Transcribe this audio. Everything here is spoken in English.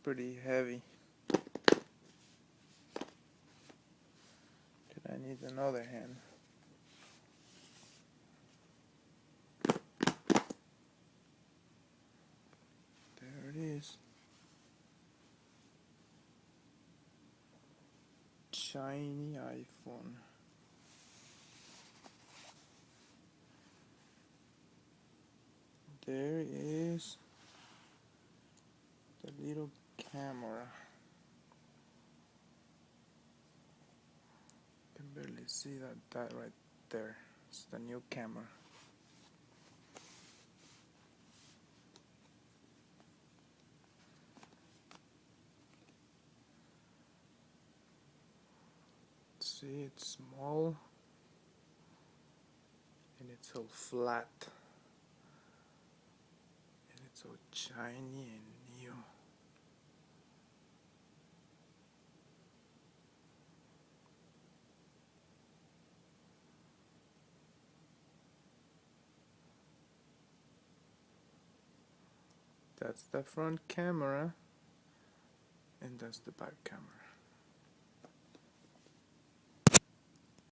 pretty heavy. I need another hand. There it is. Shiny iPhone. There is the little camera. You can barely see that right there. It's the new camera. See, it's small and it's all flat and it's all shiny and new. That's the front camera and that's the back camera.